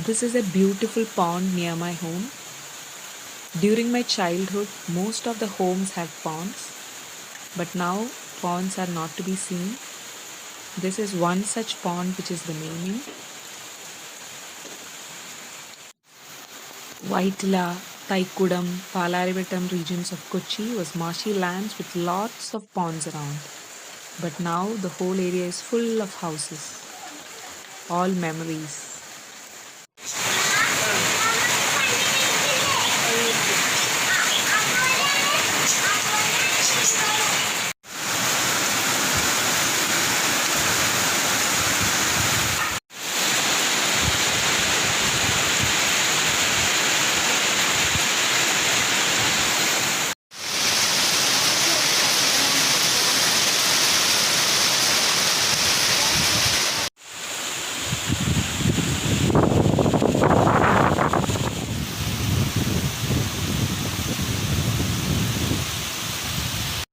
This is a beautiful pond near my home. During my childhood, most of the homes had ponds, but now ponds are not to be seen. This is one such pond which is remaining. Vaitila, Taikudam, Palarivattam regions of Kochi was marshy lands with lots of ponds around. But now the whole area is full of houses. All memories.